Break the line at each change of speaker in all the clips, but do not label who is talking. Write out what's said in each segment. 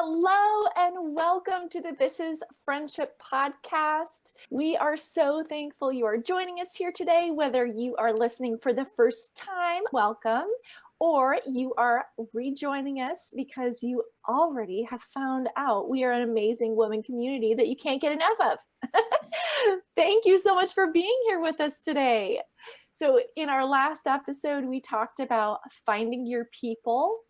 Hello and welcome to the This is Friendship podcast. We are so thankful you are joining us here today, whether you are listening for the first time, welcome, or you are rejoining us because you already have found out we are an amazing women community that you can't get enough of. Thank you so much for being here with us today. So in our last episode, we talked about finding your people.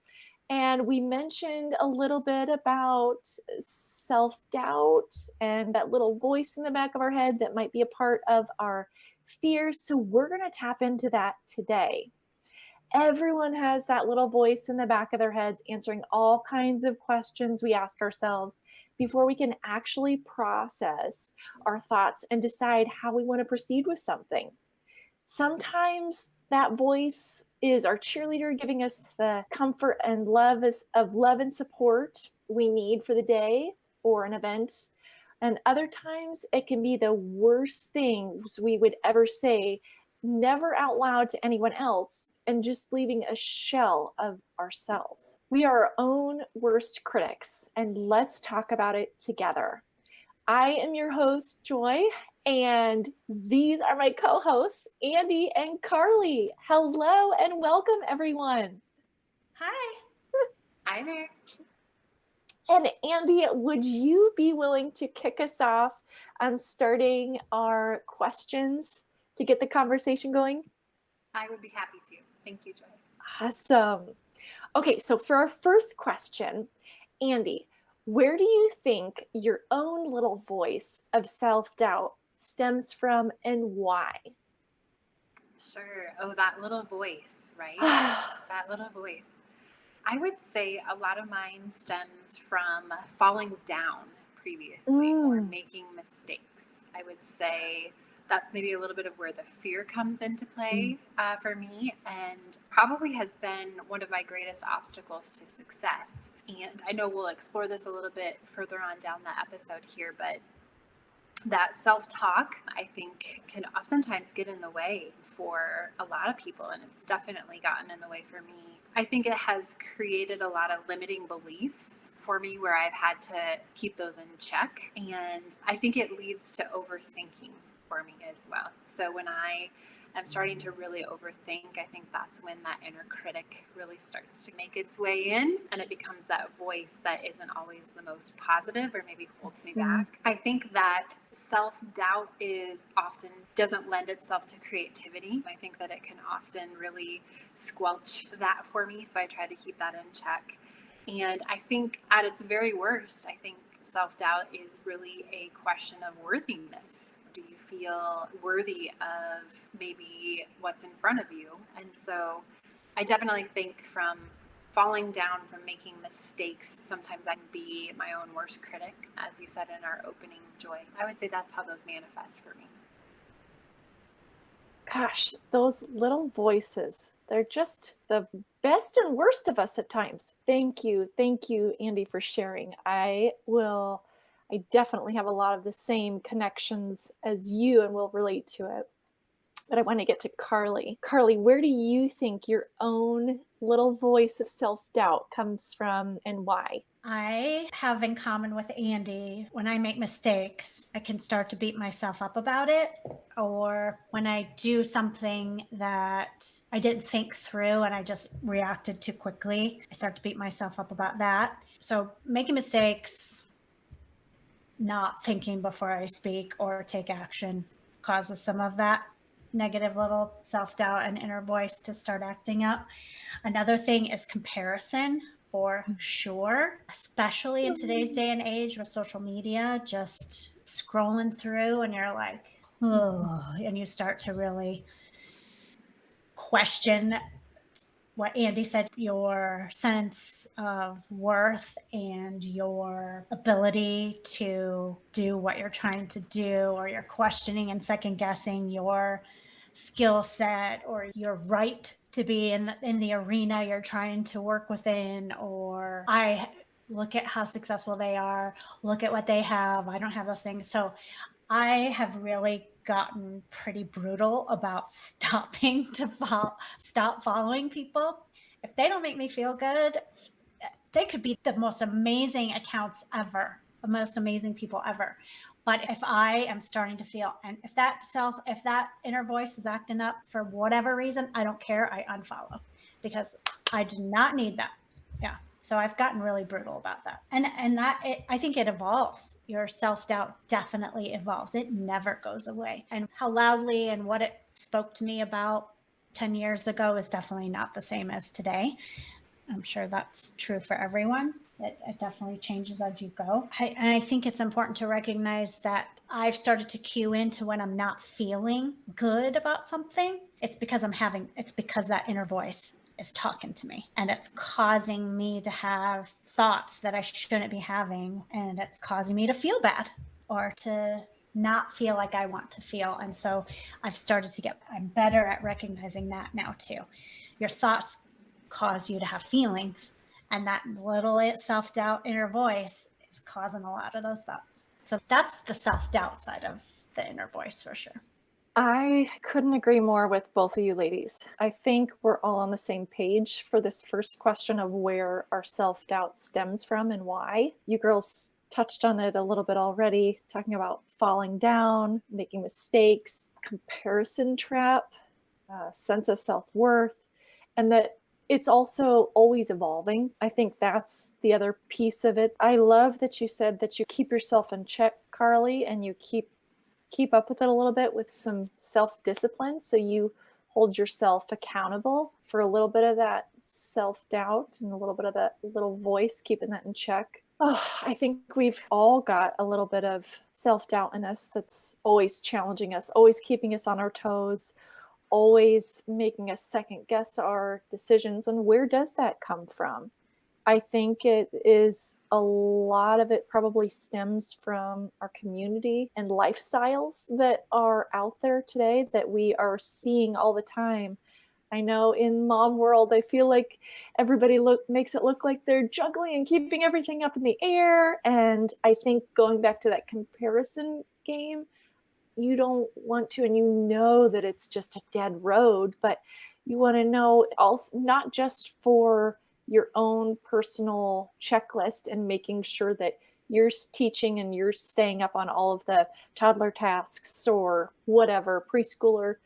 And we mentioned a little bit about self-doubt and that little voice in the back of our head that might be a part of our fears. So we're going to tap into that today. Everyone has that little voice in the back of their heads answering all kinds of questions we ask ourselves before we can actually process our thoughts and decide how we want to proceed with something. Sometimes that voice is our cheerleader, giving us the comfort and love and support we need for the day or an event. And other times it can be the worst things we would ever say, never out loud to anyone else, and just leaving a shell of ourselves. We are our own worst critics, and let's talk about it together. I am your host, Joy, and these are my co-hosts, Andi and Karli. Hello and welcome, everyone.
Hi. Hi there.
And Andi, would you be willing to kick us off on starting our questions to get the conversation going?
I would be happy to. Thank you, Joy.
Awesome. Okay, so for our first question, Andi, where do you think your own little voice of self-doubt stems from and why?
Sure. Oh, that little voice, right? That little voice. I would say a lot of mine stems from falling down previously or making mistakes. I would say that's maybe a little bit of where the fear comes into play for me, and probably has been one of my greatest obstacles to success. And I know we'll explore this a little bit further on down the episode here, but that self-talk, I think, can oftentimes get in the way for a lot of people, and it's definitely gotten in the way for me. I think it has created a lot of limiting beliefs for me where I've had to keep those in check, and I think it leads to overthinking for me as well. So when I am starting to really overthink, I think that's when that inner critic really starts to make its way in, and it becomes that voice that isn't always the most positive or maybe holds me back. I think that self-doubt doesn't lend itself to creativity. I think that it can often really squelch that for me, so I try to keep that in check. And I think at its very worst, I think self-doubt is really a question of worthiness. Do you feel worthy of maybe what's in front of you? And so I definitely think from falling down, from making mistakes, sometimes I can be my own worst critic, as you said in our opening, Joy. I would say that's how those manifest for me.
Gosh, those little voices, they're just the best and worst of us at times. Thank you, Andi, for sharing. I definitely have a lot of the same connections as you and will relate to it. But I want to get to Karli. Karli, where do you think your own little voice of self-doubt comes from and why?
I have in common with Andi, when I make mistakes, I can start to beat myself up about it. Or when I do something that I didn't think through and I just reacted too quickly, I start to beat myself up about that. So making mistakes, not thinking before I speak or take action causes some of that negative little self-doubt and inner voice to start acting up. Another thing is comparison, for sure, especially in today's day and age with social media, just scrolling through and you're like, oh, and you start to really question what Andi said, your sense of worth and your ability to do what you're trying to do, or you're questioning and second guessing your skill set or your right to be in the arena you're trying to work within. Or I look at how successful they are, look at what they have, I don't have those things. So I have really gotten pretty brutal about stop following people. If they don't make me feel good, They could be the most amazing accounts ever, the most amazing people ever. But if I am starting to feel, and if that inner voice is acting up for whatever reason, I don't care. I unfollow because I do not need that. Yeah. So I've gotten really brutal about that. And I think it evolves. Your self-doubt definitely evolves. It never goes away. And how loudly and what it spoke to me about 10 years ago is definitely not the same as today. I'm sure that's true for everyone. It definitely changes as you go. And I think it's important to recognize that I've started to cue into when I'm not feeling good about something. It's because that inner voice is talking to me, and it's causing me to have thoughts that I shouldn't be having, and it's causing me to feel bad or to not feel like I want to feel. And so I'm better at recognizing that now too. Your thoughts cause you to have feelings, and that little self-doubt inner voice is causing a lot of those thoughts. So that's the self-doubt side of the inner voice for sure.
I couldn't agree more with both of you ladies. I think we're all on the same page for this first question of where our self-doubt stems from and why. You girls touched on it a little bit already, talking about falling down, making mistakes, comparison trap, sense of self-worth, and that it's also always evolving. I think that's the other piece of it. I love that you said that you keep yourself in check, Karli, and you keep up with it a little bit with some self-discipline. So you hold yourself accountable for a little bit of that self-doubt and a little bit of that little voice, keeping that in check. Oh, I think we've all got a little bit of self-doubt in us that's always challenging us, always keeping us on our toes, always making us second guess our decisions. And where does that come from? I think it is a lot of it probably stems from our community and lifestyles that are out there today that we are seeing all the time. I know in mom world, I feel like everybody makes it look like they're juggling and keeping everything up in the air. And I think going back to that comparison game, you don't want to, and you know that it's just a dead road, but you want to know also not just for your own personal checklist and making sure that you're teaching and you're staying up on all of the toddler tasks or whatever, preschooler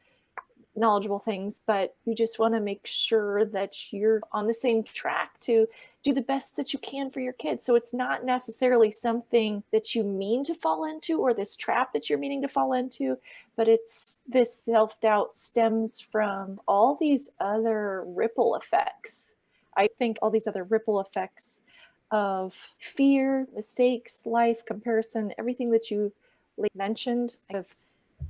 knowledgeable things, but you just want to make sure that you're on the same track to do the best that you can for your kids. So it's not necessarily something that you mean to fall into or this trap that you're meaning to fall into, but it's this self-doubt stems from all these other ripple effects. I think all these other ripple effects of fear, mistakes, life, comparison, everything that you mentioned, of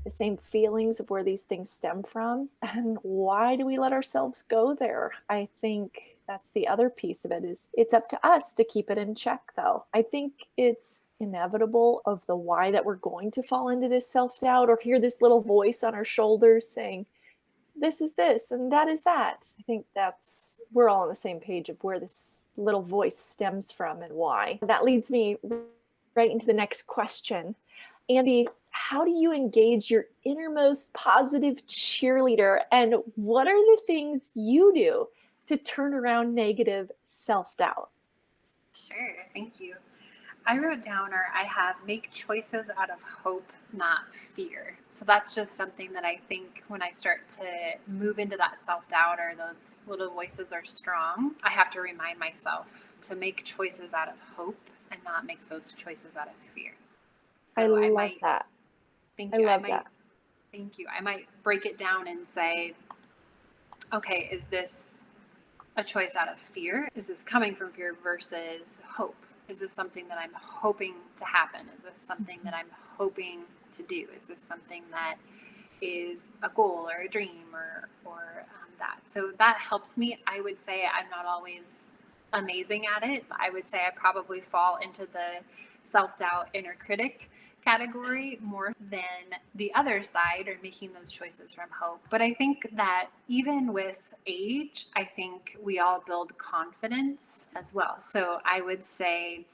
the same feelings of where these things stem from. And why do we let ourselves go there? I think that's the other piece of it, is it's up to us to keep it in check, though. I think it's inevitable of the why that we're going to fall into this self-doubt or hear this little voice on our shoulders saying, this is this and that is that. I think we're all on the same page of where this little voice stems from and why. That leads me right into the next question. Andi, how do you engage your innermost positive cheerleader, and what are the things you do to turn around negative self-doubt?
Sure, thank you. I wrote down, or I have, make choices out of hope, not fear. So that's just something that I think when I start to move into that self-doubt or those little voices are strong, I have to remind myself to make choices out of hope and not make those choices out of fear. So
I love that.
Thank you.
I love that.
Thank you. I might break it down and say, okay, is this a choice out of fear? Is this coming from fear versus hope? Is this something that I'm hoping to happen? Is this something that I'm hoping to do? Is this something that is a goal or a dream or that? So that helps me. I would say I'm not always amazing at it. I would say I probably fall into the self-doubt inner critic category more than the other side, or making those choices from hope. But I think that even with age, I think we all build confidence as well. So I would say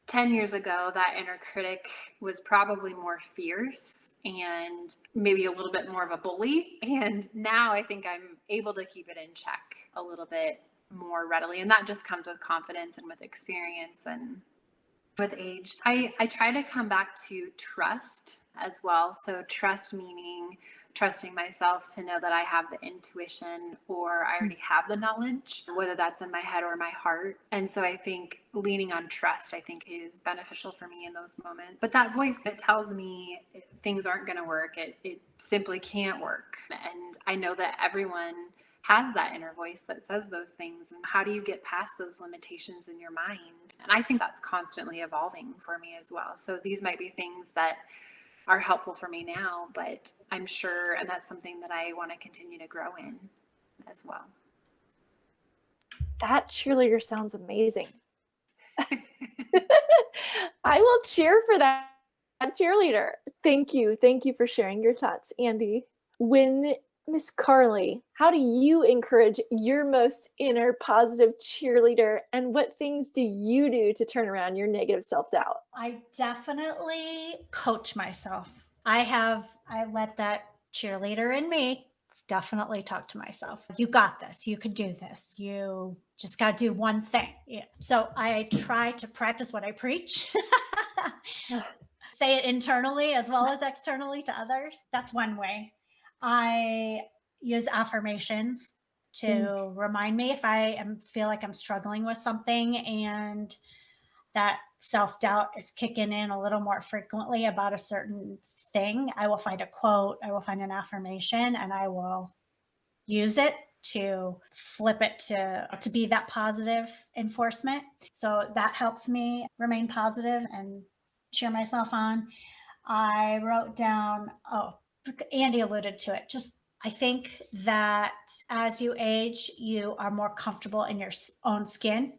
10 years ago, that inner critic was probably more fierce and maybe a little bit more of a bully. And now I think I'm able to keep it in check a little bit more readily. And that just comes with confidence and with experience and with age. I try to come back to trust as well. So trust meaning trusting myself to know that I have the intuition or I already have the knowledge, whether that's in my head or my heart. And so I think leaning on trust, I think, is beneficial for me in those moments. But that voice, it tells me things aren't going to work. It simply can't work. And I know that everyone has that inner voice that says those things. And how do you get past those limitations in your mind? And I think that's constantly evolving for me as well. So these might be things that are helpful for me now, but I'm sure, and that's something that I want to continue to grow in as well.
That cheerleader sounds amazing. I will cheer for that cheerleader. Thank you. Thank you for sharing your thoughts, Andi. When Miss Karli, how do you encourage your most inner positive cheerleader, and what things do you do to turn around your negative self-doubt?
I definitely coach myself. I let that cheerleader in me definitely talk to myself. You got this. You could do this. You just got to do one thing. Yeah. So I try to practice what I preach. Say it internally as well as externally to others. That's one way. I use affirmations to remind me if I feel like I'm struggling with something and that self-doubt is kicking in a little more frequently about a certain thing. I will find a quote, I will find an affirmation, and I will use it to flip it to be that positive enforcement. So that helps me remain positive and cheer myself on. I wrote down, Andi alluded to it. I think that as you age, you are more comfortable in your own skin,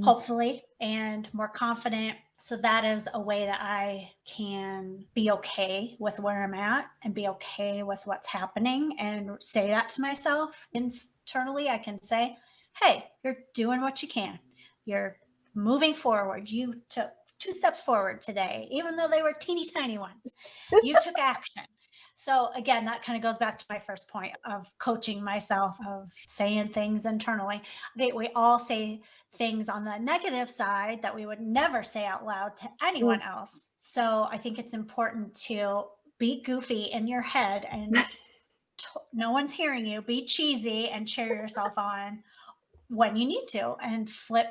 hopefully, and more confident. So that is a way that I can be okay with where I'm at and be okay with what's happening and say that to myself internally. I can say, hey, you're doing what you can. You're moving forward. You took 2 steps forward today, even though they were teeny tiny ones. You took action. So again, that kind of goes back to my first point of coaching myself, of saying things internally. We all say things on the negative side that we would never say out loud to anyone else. So I think it's important to be goofy in your head and no one's hearing you. Be cheesy and cheer yourself on when you need to, and flip.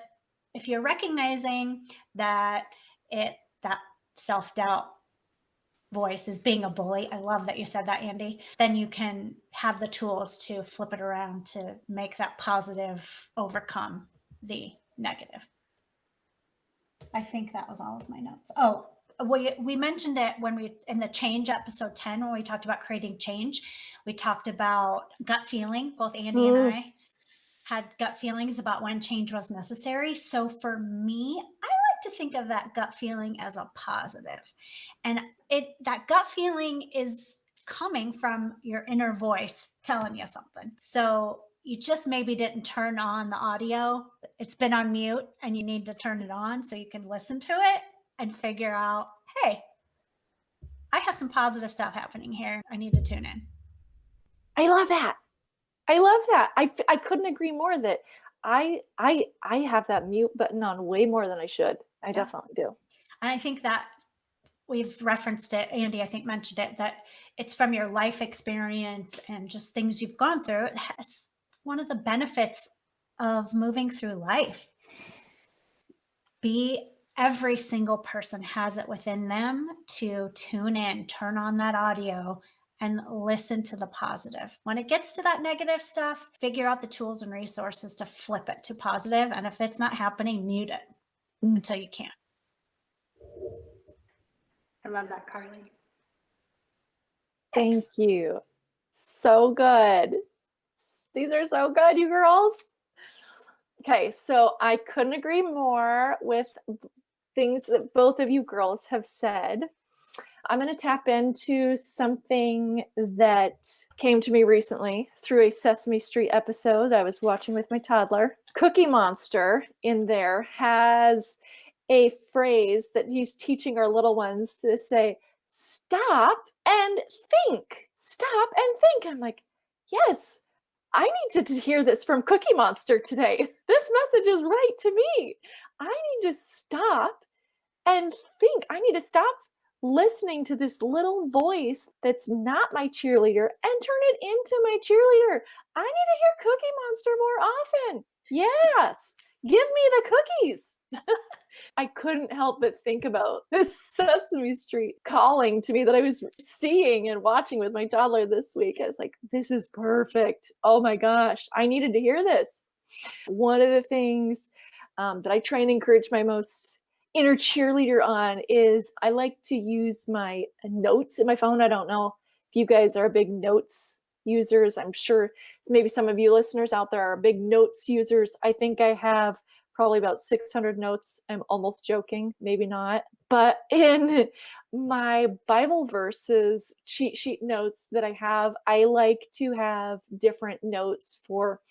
If you're recognizing that that self-doubt voice is being a bully, I love that you said that, Andi, then you can have the tools to flip it around to make that positive overcome the negative. I think that was all of my notes. Oh, we mentioned it when we, in the change episode 10, when we talked about creating change, we talked about gut feeling. Both Andi and I had gut feelings about when change was necessary. So for me, I like to think of that gut feeling as a positive. And that gut feeling is coming from your inner voice telling you something. So you just maybe didn't turn on the audio. It's been on mute and you need to turn it on so you can listen to it and figure out, hey, I have some positive stuff happening here. I need to tune in.
I love that. I love that. I couldn't agree more that I have that mute button on way more than I should. I definitely do.
And I think that we've referenced it, Andi, I think mentioned it, that it's from your life experience and just things you've gone through. It's one of the benefits of moving through life. Every single person has it within them to tune in, turn on that audio, and listen to the positive. When it gets to that negative stuff, figure out the tools and resources to flip it to positive. And if it's not happening, mute it until you can.
I love that, Karli.
Thank you. So good. These are so good, you girls. Okay, so I couldn't agree more with things that both of you girls have said. I'm going to tap into something that came to me recently through a Sesame Street episode I was watching with my toddler. Cookie Monster in there has a phrase that he's teaching our little ones to say, stop and think. Stop and think. And I'm like, yes, I need to hear this from Cookie Monster today. This message is right to me. I need to stop and think. I need to stop listening to this little voice that's not my cheerleader and turn it into my cheerleader. I need to hear Cookie Monster more often. Yes, give me the cookies. I couldn't help but think about this Sesame Street calling to me that I was seeing and watching with my toddler this week. I was like, this is perfect. Oh my gosh, I needed to hear this. One of the things that I try and encourage my most inner cheerleader on is I like to use my notes in my phone. I don't know if you guys are big notes users. I'm sure maybe some of you listeners out there are big notes users. I think I have probably about 600 notes. I'm almost joking, maybe not. But in my Bible verses, cheat sheet notes that I have, I like to have different notes for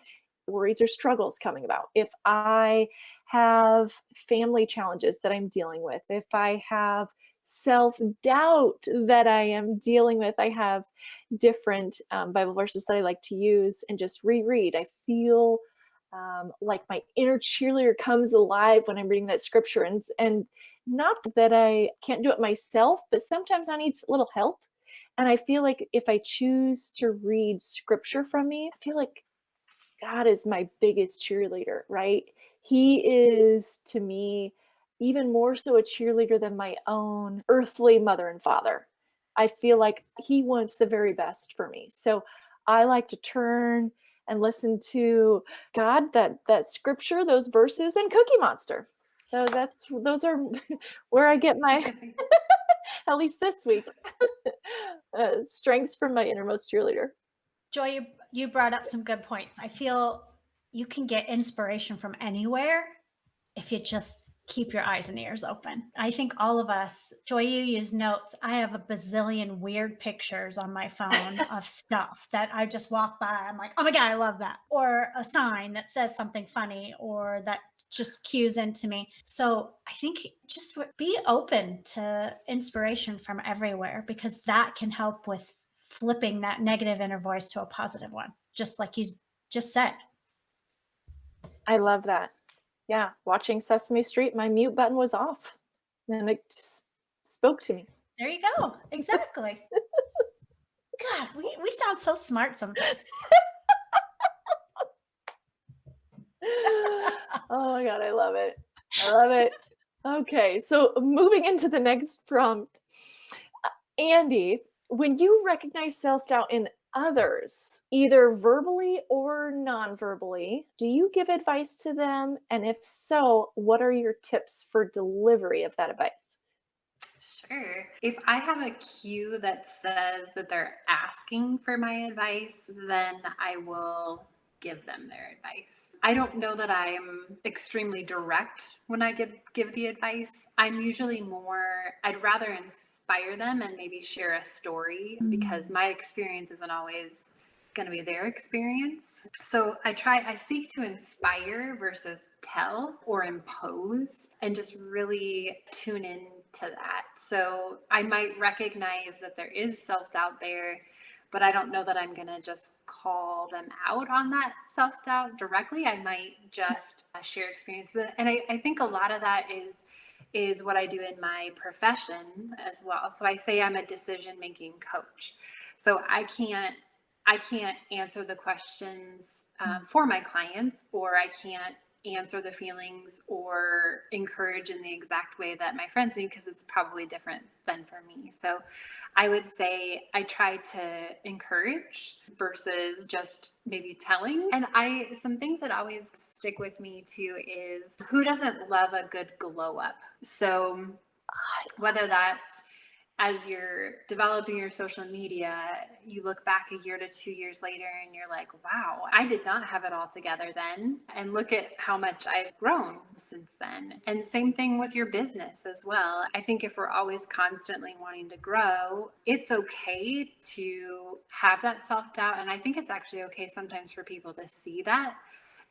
worries or struggles coming about. If I have family challenges that I'm dealing with, if I have self-doubt that I am dealing with, I have different Bible verses that I like to use and just reread. I feel like my inner cheerleader comes alive when I'm reading that scripture. And not that I can't do it myself, but sometimes I need a little help. And I feel like if I choose to read scripture from me, I feel like God is my biggest cheerleader, right? He is to me even more so a cheerleader than my own earthly mother and father. I feel like he wants the very best for me. So I like to turn and listen to God, that scripture, those verses, and Cookie Monster. So those are where I get my at least this week strengths from my innermost cheerleader.
Joy, you brought up some good points. I feel you can get inspiration from anywhere if you just keep your eyes and ears open. I think all of us, Joy, you use notes. I have a bazillion weird pictures on my phone of stuff that I just walk by. I'm like, oh my God, I love that. Or a sign that says something funny or that just cues into me. So I think just be open to inspiration from everywhere, because that can help with flipping that negative inner voice to a positive one, just like you just said.
I love that. Yeah, watching Sesame Street, my mute button was off, and it just spoke to me.
There you go. Exactly. God, we sound so smart sometimes.
Oh my God, I love it. I love it. Okay, so moving into the next prompt. Andi, when you recognize self-doubt in others, either verbally or non-verbally, do you give advice to them? And if so, what are your tips for delivery of that advice?
Sure. If I have a cue that says that they're asking for my advice, then I will give them their advice. I don't know that I'm extremely direct when I give the advice. I'm usually more, I'd rather inspire them and maybe share a story, because my experience isn't always going to be their experience. So I seek to inspire versus tell or impose, and just really tune in to that. So I might recognize that there is self-doubt there, but I don't know that I'm going to just call them out on that self-doubt directly. I might just share experiences. And I think a lot of that is what I do in my profession as well. So I say I'm a decision-making coach. So I can't answer the questions for my clients, or I can't answer the feelings or encourage in the exact way that my friends do, because it's probably different than for me. So I would say I try to encourage versus just maybe telling. And some things that always stick with me too is, who doesn't love a good glow up? So whether that's as you're developing your social media, you look back a year to 2 years later and you're like, wow, I did not have it all together then. And look at how much I've grown since then. And same thing with your business as well. I think if we're always constantly wanting to grow, it's okay to have that self-doubt. And I think it's actually okay sometimes for people to see that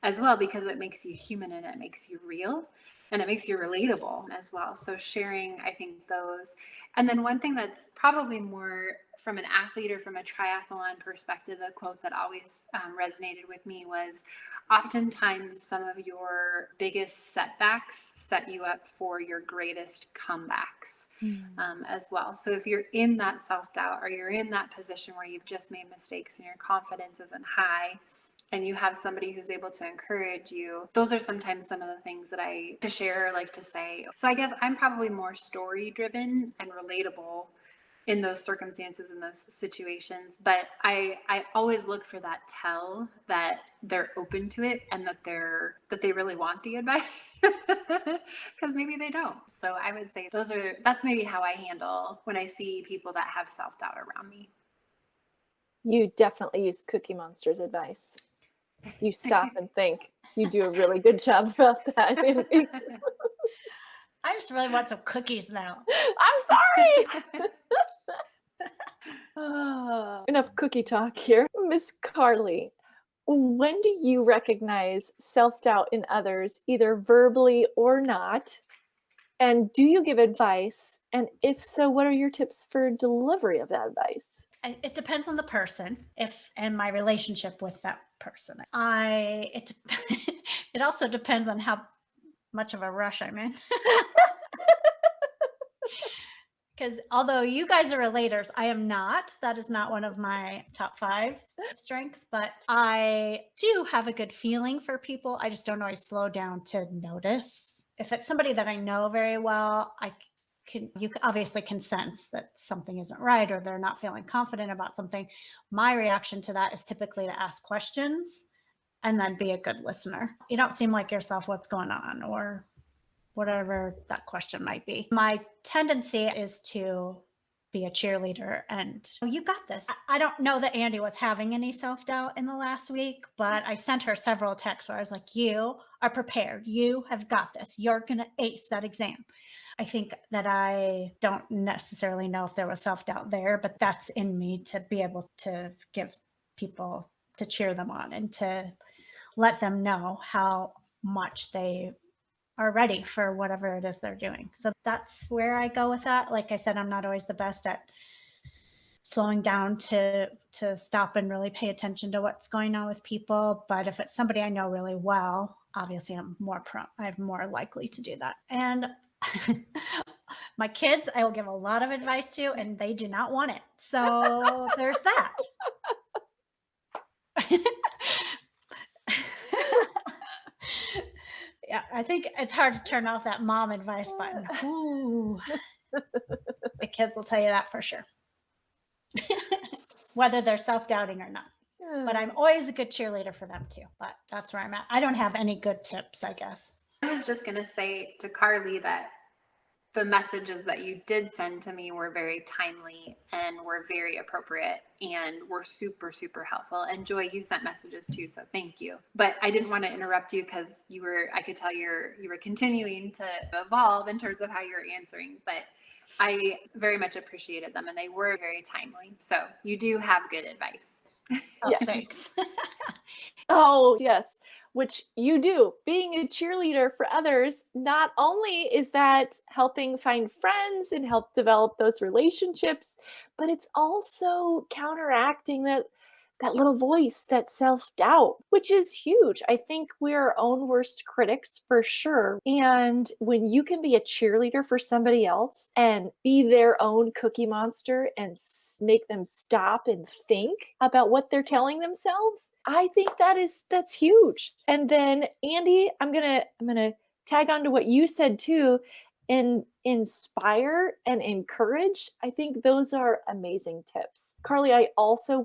as well, because it makes you human and it makes you real. and it makes you relatable as well. So sharing, I think those. And then one thing that's probably more from an athlete or from a triathlon perspective, a quote that always resonated with me was, oftentimes some of your biggest setbacks set you up for your greatest comebacks as well. So if you're in that self-doubt, or you're in that position where you've just made mistakes and your confidence isn't high, and you have somebody who's able to encourage you, those are sometimes some of the things that I to share, like to say. So I guess I'm probably more story driven and relatable in those circumstances, in those situations. But I always look for that tell that they're open to it, and that they really want the advice, because maybe they don't. So I would say that's maybe how I handle when I see people that have self-doubt around me.
You definitely use Cookie Monster's advice. You stop and think. You do a really good job about that.
I just really want some cookies now.
I'm sorry. Enough cookie talk here. Miss Karli, when do you recognize self-doubt in others, either verbally or not? And do you give advice? And if so, what are your tips for delivery of that advice?
It depends on the person, and my relationship with that person. It also depends on how much of a rush I'm in. Because although you guys are relators, I am not. That is not one of my top 5 strengths, but I do have a good feeling for people. I just don't always slow down to notice. If it's somebody that I know very well, you obviously can sense that something isn't right, or they're not feeling confident about something. My reaction to that is typically to ask questions and then be a good listener. You don't seem like yourself. What's going on? Or whatever that question might be. My tendency is to be a cheerleader and, oh, you got this. I don't know that Andi was having any self-doubt in the last week, but I sent her several texts where I was like, you are prepared. You have got this. You're going to ace that exam. I think that I don't necessarily know if there was self-doubt there, but that's in me to be able to give people, to cheer them on and to let them know how much they are ready for whatever it is they're doing. So that's where I go with that. Like I said, I'm not always the best at slowing down to stop and really pay attention to what's going on with people. But if it's somebody I know really well, obviously I'm more likely to do that. And my kids, I will give a lot of advice to, and they do not want it. So there's that. Yeah, I think it's hard to turn off that mom advice button. Ooh. The kids will tell you that for sure. Whether they're self-doubting or not. But I'm always a good cheerleader for them too. But that's where I'm at. I don't have any good tips, I guess.
I was just going to say to Karli that the messages that you did send to me were very timely and were very appropriate and were super, super helpful. And Joy, you sent messages too, so thank you. But I didn't want to interrupt you because I could tell you were continuing to evolve in terms of how you're answering. But I very much appreciated them, and they were very timely. So you do have good advice.
Oh, yes. Thanks.
Oh, yes. Which you do. Being a cheerleader for others, not only is that helping find friends and help develop those relationships, but it's also counteracting that little voice, that self-doubt, which is huge. I think we're our own worst critics for sure. And when you can be a cheerleader for somebody else and be their own cookie monster and make them stop and think about what they're telling themselves, I think that's huge. And then Andi, I'm gonna tag on to what you said too, and inspire and encourage. I think those are amazing tips. Karli, I also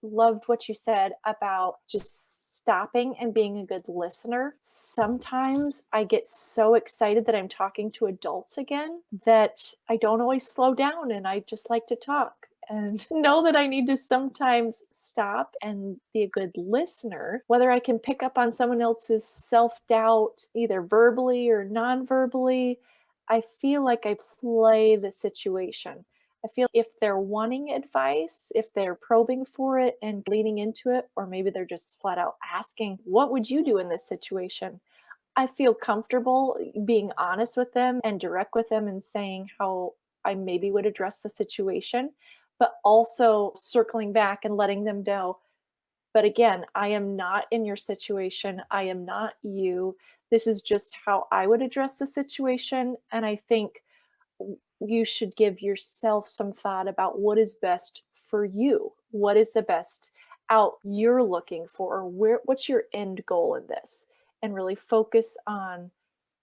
loved what you said about just stopping and being a good listener. Sometimes I get so excited that I'm talking to adults again that I don't always slow down, and I just like to talk. And know that I need to sometimes stop and be a good listener, whether I can pick up on someone else's self-doubt, either verbally or non-verbally. I feel like I play the situation. I feel if they're wanting advice, if they're probing for it and leaning into it, or maybe they're just flat out asking, what would you do in this situation? I feel comfortable being honest with them and direct with them and saying how I maybe would address the situation, but also circling back and letting them know, but again, I am not in your situation. I am not you. This is just how I would address the situation. And I think you should give yourself some thought about what is best for you. What is the best out you're looking for? Or what's your end goal in this? And really focus on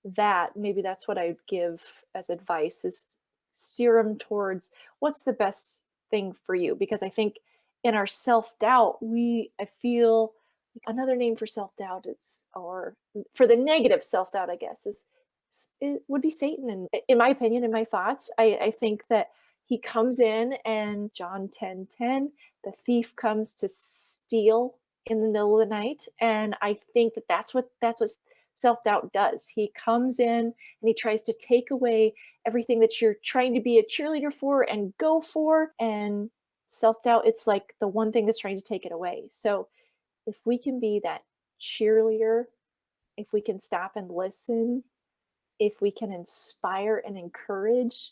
that. Maybe that's what I'd give as advice, is steer them towards what's the best thing for you. Because I think in our self-doubt, I feel like another name for self-doubt is, or for the negative self-doubt, I guess, it would be Satan. And in my opinion, in my thoughts, I think that he comes in, and John 10:10, the thief comes to steal in the middle of the night. And I think that that's what self-doubt does. He comes in and he tries to take away everything that you're trying to be a cheerleader for and go for. And self-doubt, it's like the one thing that's trying to take it away. So if we can be that cheerleader, if we can stop and listen, if we can inspire and encourage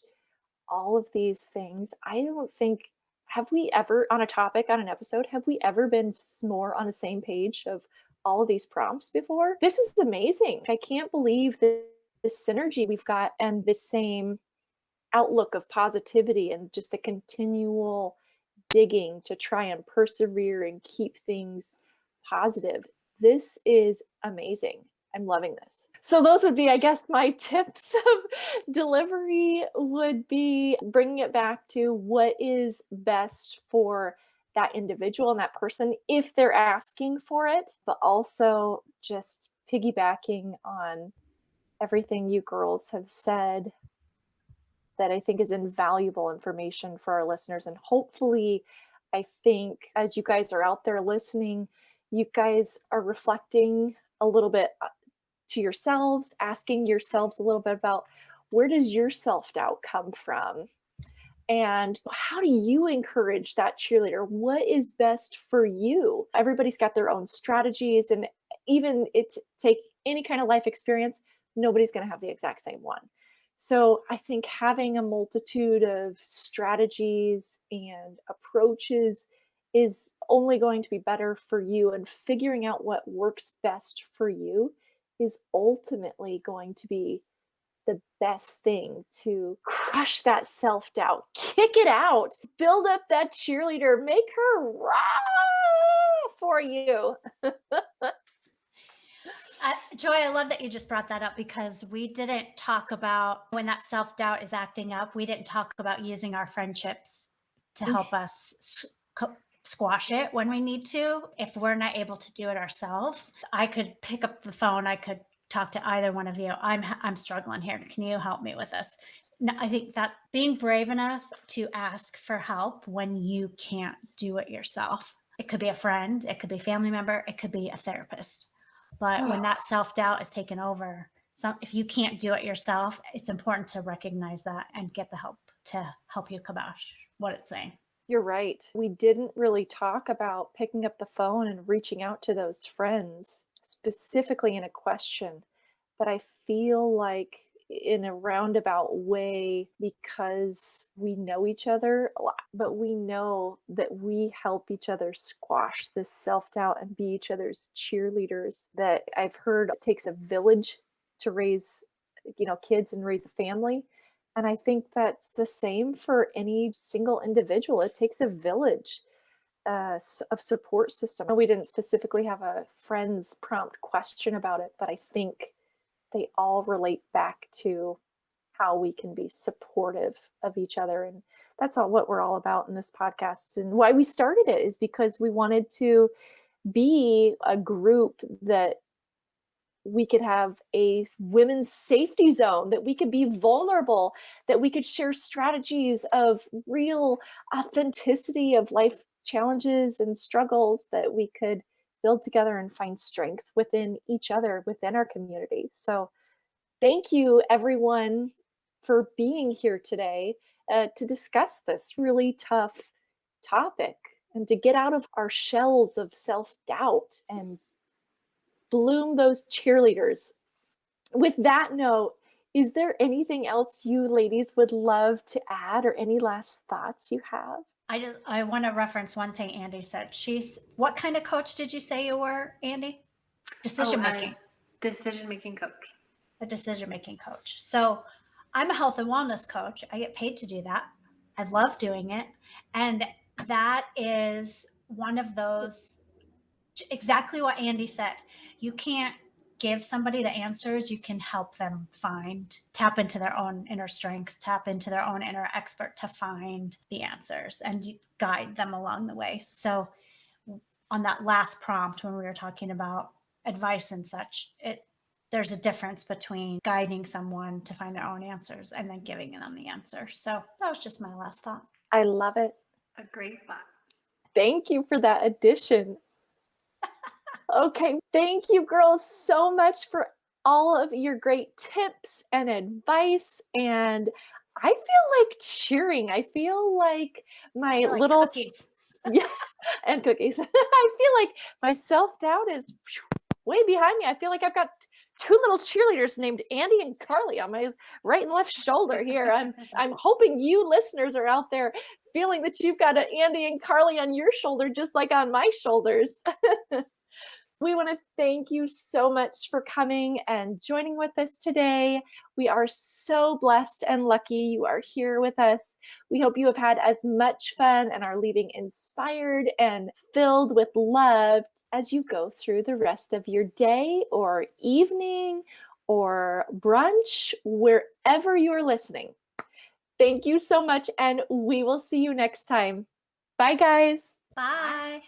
all of these things, I don't think, have we ever, on a topic, on an episode, have we ever been more on the same page of all of these prompts before? This is amazing. I can't believe this synergy we've got, and the same outlook of positivity, and just the continual digging to try and persevere and keep things positive. This is amazing. I'm loving this. So those would be, I guess, my tips of delivery would be bringing it back to what is best for that individual and that person if they're asking for it, but also just piggybacking on everything you girls have said that I think is invaluable information for our listeners. And hopefully, I think as you guys are out there listening, you guys are reflecting a little bit to yourselves, asking yourselves a little bit about, where does your self-doubt come from? And how do you encourage that cheerleader? What is best for you? Everybody's got their own strategies, and even take any kind of life experience, nobody's going to have the exact same one. So I think having a multitude of strategies and approaches is only going to be better for you, and figuring out what works best for you is ultimately going to be the best thing to crush that self-doubt, kick it out, build up that cheerleader, make her rah for you.
Joy, I love that you just brought that up, because we didn't talk about, when that self-doubt is acting up, we didn't talk about using our friendships to help us squash it when we need to. If we're not able to do it ourselves, I could pick up the phone. I could talk to either one of you. I'm struggling here. Can you help me with this? No, I think that being brave enough to ask for help when you can't do it yourself. It could be a friend, it could be a family member, it could be a therapist. But when that self-doubt is taken over, so if you can't do it yourself, it's important to recognize that and get the help to help you kibosh what it's saying.
You're right. We didn't really talk about picking up the phone and reaching out to those friends specifically in a question, but I feel like in a roundabout way, because we know each other a lot, but we know that we help each other squash this self-doubt and be each other's cheerleaders. That I've heard it takes a village to raise, kids and raise a family. And I think that's the same for any single individual. It takes a village of support system. We didn't specifically have a friends prompt question about it, but I think they all relate back to how we can be supportive of each other. And that's what we're all about in this podcast. And why we started it is because we wanted to be a group that we could have a women's safety zone, that we could be vulnerable, that we could share strategies of real authenticity of life challenges and struggles, that we could build together and find strength within each other, within our community. So thank you, everyone, for being here today to discuss this really tough topic, and to get out of our shells of self-doubt and bloom those cheerleaders with that note, is there anything else you ladies would love to add or any last thoughts you have?
I want to reference one thing Andi said. What kind of coach did you say you were, Andi?
Oh,
Decision making.
decision-making coach.
A decision making coach. So I'm a health and wellness coach. I get paid to do that. I love doing it. And that is one of those, exactly what Andi said. You can't give somebody the answers. You can help them tap into their own inner strengths, tap into their own inner expert to find the answers, and you guide them along the way. So on that last prompt, when we were talking about advice and such, there's a difference between guiding someone to find their own answers and then giving them the answer. So that was just my last thought.
I love it.
A great thought.
Thank you for that addition. Okay, thank you girls so much for all of your great tips and advice. And I feel like cheering. I feel like my
Like
little
cookies.
yeah, and cookies. I feel like my self-doubt is way behind me. I feel like I've got two little cheerleaders named Andi and Karli on my right and left shoulder here. I'm hoping you listeners are out there feeling that you've got an Andi and Karli on your shoulder, just like on my shoulders. We want to thank you so much for coming and joining with us today. We are so blessed and lucky you are here with us. We hope you have had as much fun and are leaving inspired and filled with love as you go through the rest of your day or evening or brunch, wherever you're listening. Thank you so much, and we will see you next time. Bye, guys.
Bye.